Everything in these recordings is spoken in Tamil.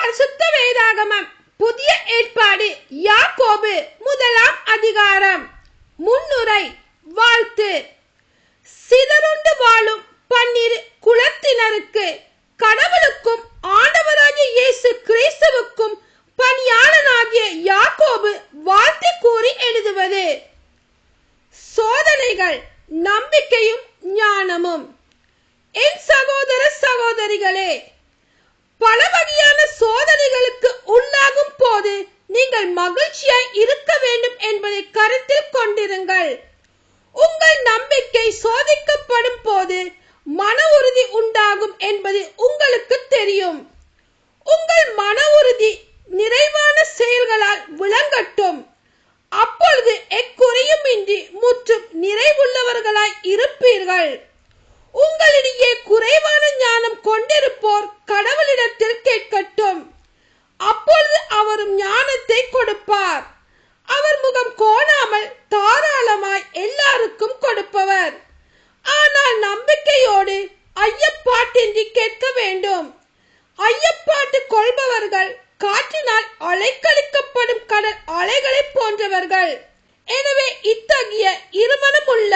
பரிசுத்த வேதாகமம் புதிய ஏற்பாடு யாக்கோபு 1ஆம் அதிகாரம். முன்னுரை. வாழ்த்து. சிதறுண்டு வாழும் 12 குலத்தினருக்கு கடவுளுக்கும் ஆண்டவராகிய இயேசு கிறிஸ்துவுக்கும் பணியாளனாகிய யாக்கோபு வாழ்த்து கூறி எழுதுவது. சோதனைகள் நம்பிக்கையும் ஞானமும். என் சகோதர சகோதரிகளே, பல வகையான சோதனைகளுக்கு உள்ளாகும் போது நீங்கள் மகிழ்ச்சியாய் இருக்க வேண்டும் என்பதை கருத்தில் கொண்டிருங்கள். உங்கள் நம்பிக்கை சோதிக்கப்படும் போது மன உறுதி உண்டாகும் என்பது உங்களுக்கு தெரியும். உங்கள் மன உறுதி நிறைவான செயல்களால் விளங்கட்டும். அப்பொழுது எக்குறையும் இன்றி முற்றும் நிறைவுள்ளவர்களாய் இருப்பீர்கள். உங்களிடையே குறைவான ஞானம் கொண்டிருப்போர் கடவுளிடத்தில் கேட்கட்டும். அப்பொழுது அவரும் ஞானத்தை கொடுப்பார். அவர் முகம் கோணாமல் தாராளமாய் எல்லாருக்கும் கொடுப்பவர். ஆனால் நம்பிக்கையோடு ஐயப்பாட்டின்றி கேட்க வேண்டும். ஐயப்பாட்டு கொள்பவர்கள் காற்றினால் அலைக்கழிக்கப்படும் கடல் அலைகளை போன்றவர்கள். எனவே இத்தகைய இருமனமுள்ள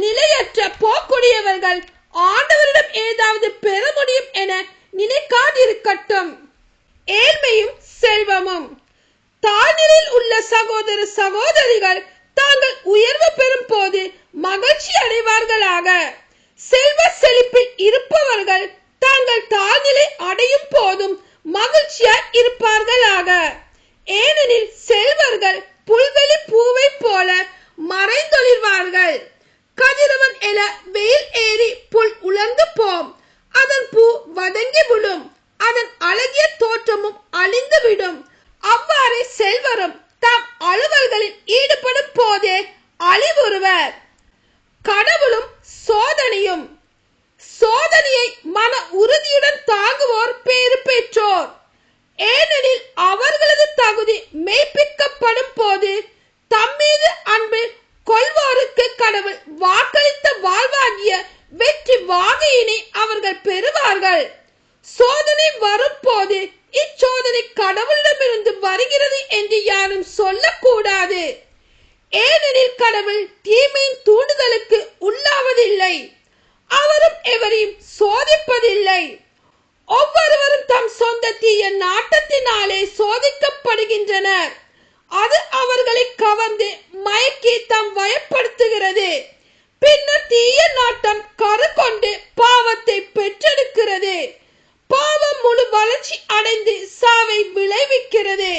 நிலையற்ற போக்குடையவர்கள் ஆண்டவரிடம் ஏதாவது பெற முடியும் என நினைக்காதிருக்கட்டும். ஏழ்மையும் செல்வமும். தாழ்நிலையில் உள்ள சகோதர சகோதரிகள் தாங்கள் உயர்வு பெறும் போது மகிழ்ச்சி அடைவார்களாக. செல்வ செழிப்பில் இருப்பவர்கள் தாங்கள் தாழ்நிலை அடையும் போதும் மகிழ்ச்சியாய் இருப்பார்களாக. ஏனெனில் செல்வர்கள் புல்வெளி பூவை போல மறைந்தொழிவார்கள். கதிரவன் என வெயில் ஏறி புல் உலர்ந்து போம், அதன் பூ வதங்கி விடும், அதன் அழகிய தோற்றமும் அழிந்து விடும். அவ்வாறே செல்வரும் தாம் அலுவல்களில் ஈடுபடும் போதே அழிவுறுவர். கடவுளும் சோதனையும். சோதனையை மன உறுதியுடன் தாங்குவோர் பேறு பெற்றோர். ஏனெனில் அவர்களது தகுதி மெய்ப்பிக்கப்படும் போது தம்மீது அன்பு கொள்வோருக்கு கடவுள் வாக்களித்த வாழ்வாகிய வெற்றி வாகையினை அவர்கள் பெறுவார்கள். சோதனை வரும் போது இச்சோதனை கடவுளிடமிருந்து வருகிறது என்று யாரும் சொல்லக்கூடாது. ஏனெனில் கடவுள் தீமையின் தூண்டுதலுக்கு உள்ளாவதில்லை, அவரும் எவரையும் சோதிப்பதில்லை. ஒவ்வொருவரும் தம் சொந்த தீய நாட்டத்தினாலே சோதிக்கப்படுகின்றனர். அது அவர்களை கவர்ந்து மயக்கி தம் வயப்படுத்துகிறது. பின்னர் தீய நாட்டம் கரு கொண்டு பாவத்தை பெற்றெடுக்கிறது. பாவம் முழு வளர்ச்சி அடைந்து சாவை விளைவிக்கிறது.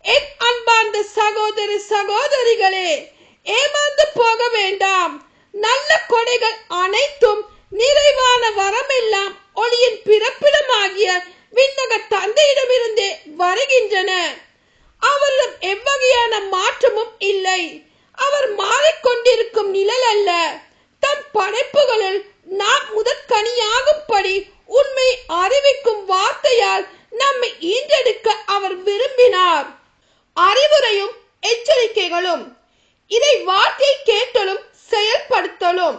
என் அன்பார்ந்த சகோதர சகோதரிகளே, ஏமாந்து போக வேண்டாம். நல்ல கொடைகள் அனைத்தும் நிறைவான வரமெல்லாம் ஒளியின் பிறப்பிடமாகிய விண்ணக தந்தையிடமிருந்தே வருகின்றன. அவரிடம் எவ்வகையான மாற்றமும் இல்லை. அவர் மாறிக்கொண்டிருக்கும் நிழல் அல்ல. தம் படைப்புகளில் நாம் முதற்கனியாகும்படி உண்மை அறிவிக்கும் வார்த்தையால் நம்மை ஈன்றெடுக்க அவர் விரும்பினார். அறிவுரையும் எச்சரிக்கைகளும். இதை வார்த்தையை கேட்டலும் செயல்படுத்தலும்.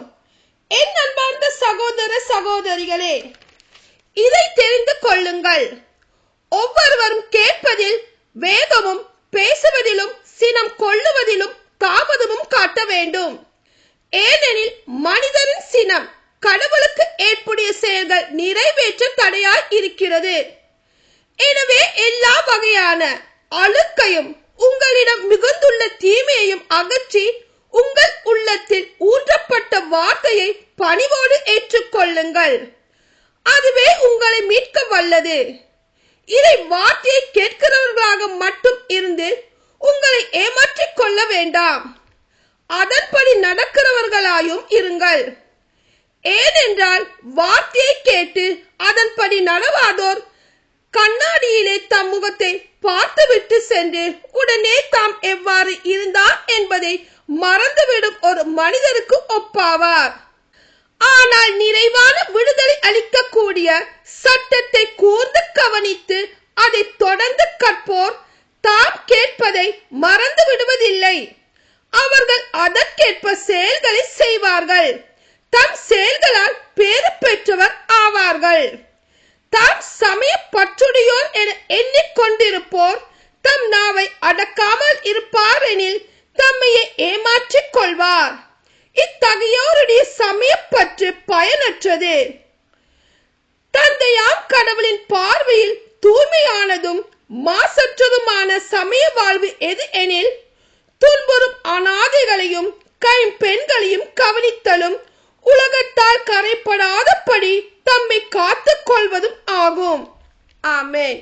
என் அன்பார்ந்த சகோதர சகோதரிகளே, இதை தெரிந்து கொள்ளுங்கள். ஒவ்வொருவரும் கேட்பதில் வேகமும் பேசுவதிலும் சினம் கொள்ளுவதிலும் தாமதமும் காட்ட வேண்டும். ஏனெனில் மனிதரின் சினம் கடவுளுக்கு ஏற்புடைய செயல்கள் நிறைவேற்ற தடையாய் இருக்கிறது. எனவே எல்லா வகையான அழுக்கையும் உங்களிடம் மிகுந்துள்ள தீமையையும் அகற்றி உங்கள் உள்ளத்தில் ஊன்றப்பட்ட வார்த்தையை பணிவோடு ஏற்றுக்கொள்ளுங்கள். அதுவே உங்களை மீட்க வல்லது. இதை வார்த்தையை கேட்கிறவர்களாக மட்டும் இருந்து உங்களை ஏமாற்றிக் கொள்ள வேண்டாம். அதன்படி நடக்கிறவர்களாயும் இருங்கள். ஏனென்றால் வார்த்தையை கேட்டு அதன்படி நடவாதோர் கண்ணாடியிலே தம் முகத்தை பார்த்துவிட்டு சென்று உடனே தாம் எவ்வாறு இருந்தார் என்பதை மறந்துவிடும் ஒரு மனிதருக்கு ஒப்பாவார். ஆனால் நிறைவான விடுதலை அளிக்கக்கூடிய சட்டத்தை கூர்ந்து கவனித்து அதை தொடர்ந்து கற்போர் தாம் கேட்பதை மறந்து விடுவதில்லை. அவர்கள் அதற்கேற்ப செயல்களை செய்வார்கள். தம் செயல்களால் பேறு பெற்றவர் ஆவார்கள். தாம் சமய பற்றுடையோர் என எண்ணிக்கொண்டிருப்போர் தம் நாவை அடக்காமல் இருப்பார் எனில் தம்மையே ஏமாற்றிக் கொள்வார். இத்தகையோருடைய சமயப்பற்று பயனற்றது. தந்தையாம் கடவுளின் பார்வையில் தூய்மையானதும் மாசற்றதுமான சமய வாழ்வு எது எனில் துன்புறும் அநாதைகளையும் கைம்பெண்களையும் கவனித்தலும் உலகத்தால் கரைப்படாதபடி தம்மை காத்துக் கொள்வதும் ஆகும். ஆமென்.